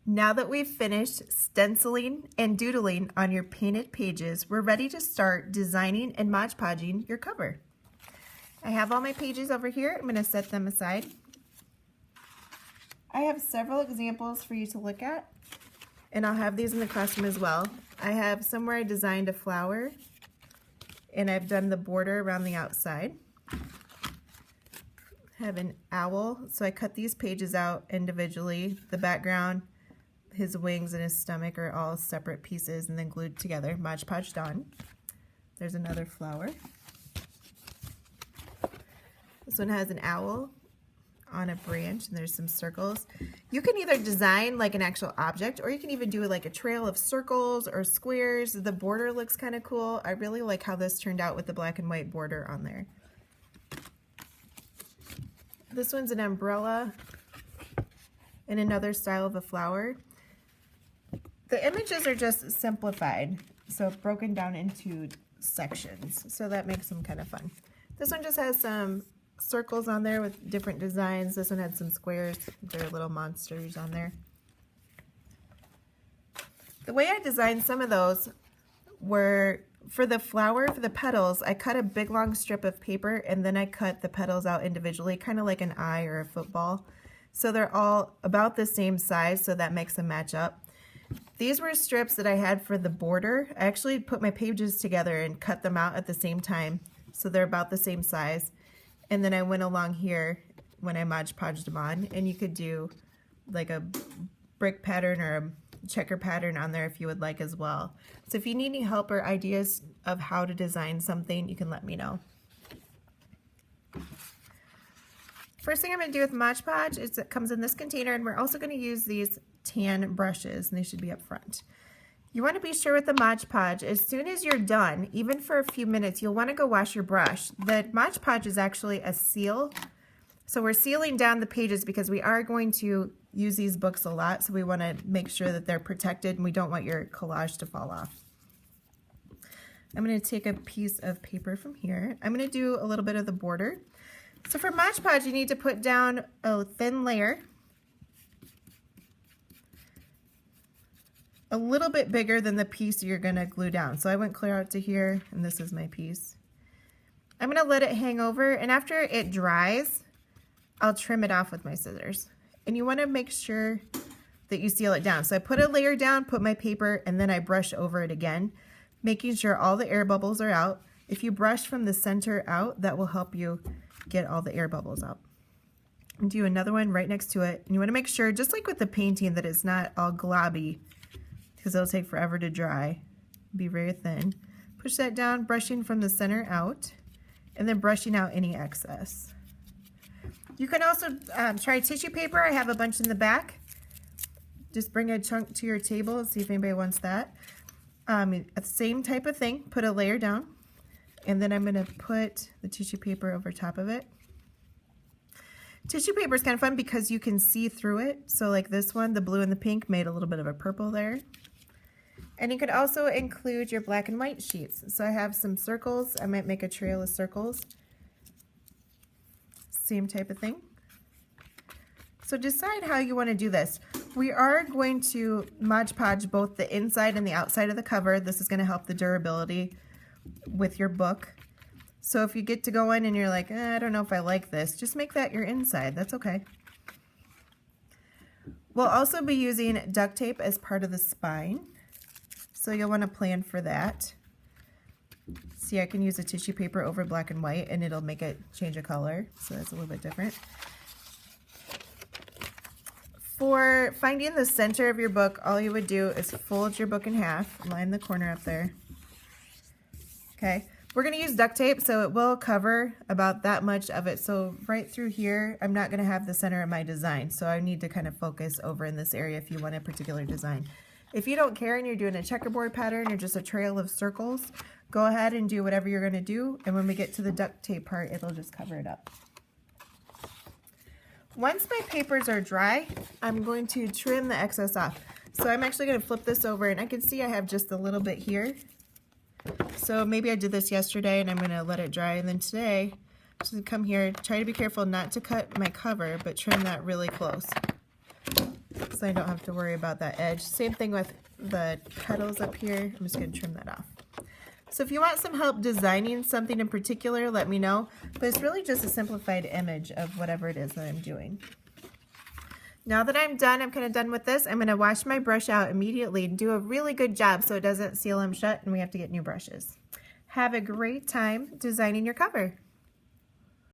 Now that we've finished stenciling and doodling on your painted pages, we're ready to start designing and Mod Podging your cover. I have all my pages over here. I'm going to set them aside. I have several examples for you to look at, and I'll have these in the classroom as well. I have some where I designed a flower, and I've done the border around the outside. I have an owl, so I cut these pages out individually. The background, his wings and his stomach are all separate pieces and then glued together, Mod Podged on. There's another flower. This one has an owl on a branch and there's some circles. You can either design like an actual object, or you can even do like a trail of circles or squares. The border looks kind of cool. I really like how this turned out with the black and white border on there. This one's an umbrella in another style of a flower. The images are just simplified, so broken down into sections, so that makes them kind of fun. This one just has some circles on there with different designs. This one had some squares. They're little monsters on there. The way I designed some of those were, for the flower, for the petals, I cut a big long strip of paper and then I cut the petals out individually, kind of like an eye or a football. So they're all about the same size, so that makes them match up. These were strips that I had for the border. I actually put my pages together and cut them out at the same time, so they're about the same size. And then I went along here when I Mod Podged them on, and you could do like a brick pattern or a checker pattern on there if you would like as well. So if you need any help or ideas of how to design something, you can let me know. First thing I'm going to do with Mod Podge is it comes in this container, and we're also going to use these tan brushes, and they should be up front. You want to be sure with the Mod Podge, as soon as you're done, even for a few minutes, you'll want to go wash your brush. The Mod Podge is actually a seal, so we're sealing down the pages because we are going to use these books a lot, so we want to make sure that they're protected and we don't want your collage to fall off. I'm going to take a piece of paper from here. I'm going to do a little bit of the border. So for Mod Podge, you need to put down a thin layer, a little bit bigger than the piece you're going to glue down. So I went clear out to here, and this is my piece. I'm going to let it hang over, and after it dries, I'll trim it off with my scissors. And you want to make sure that you seal it down. So I put a layer down, put my paper, and then I brush over it again, making sure all the air bubbles are out. If you brush from the center out, that will help you get all the air bubbles out. And do another one right next to it. And you want to make sure, just like with the painting, that it's not all globby, because it'll take forever to dry. Be very thin. Push that down, brushing from the center out, and then brushing out any excess. You can also try tissue paper. I have a bunch in the back. Just bring a chunk to your table and see if anybody wants that. Same type of thing. Put a layer down, and then I'm going to put the tissue paper over top of it. Tissue paper is kind of fun because you can see through it. So like this one, the blue and the pink made a little bit of a purple there. And you could also include your black and white sheets. So I have some circles. I might make a trail of circles. Same type of thing. So decide how you want to do this. We are going to Mod Podge both the inside and the outside of the cover. This is going to help the durability with your book. So if you get to go in and you're like, I don't know if I like this, just make that your inside. That's okay. We'll also be using duct tape as part of the spine. So you'll want to plan for that. See, I can use a tissue paper over black and white and it'll make it change a color. So that's a little bit different. For finding the center of your book, all you would do is fold your book in half, line the corner up there. Okay, we're going to use duct tape, so it will cover about that much of it. So right through here, I'm not going to have the center of my design, so I need to kind of focus over in this area if you want a particular design. If you don't care and you're doing a checkerboard pattern or just a trail of circles, go ahead and do whatever you're going to do, and when we get to the duct tape part, it'll just cover it up. Once my papers are dry, I'm going to trim the excess off. So I'm actually going to flip this over, and I can see I have just a little bit here. So maybe I did this yesterday and I'm going to let it dry, and then today I'm just going to come here, try to be careful not to cut my cover, but trim that really close. so I don't have to worry about that edge. Same thing with the petals up here. I'm just going to trim that off. So if you want some help designing something in particular, let me know. But it's really just a simplified image of whatever it is that I'm doing. Now that I'm done, I'm kind of done with this, I'm going to wash my brush out immediately and do a really good job so it doesn't seal them shut and we have to get new brushes. Have a great time designing your cover.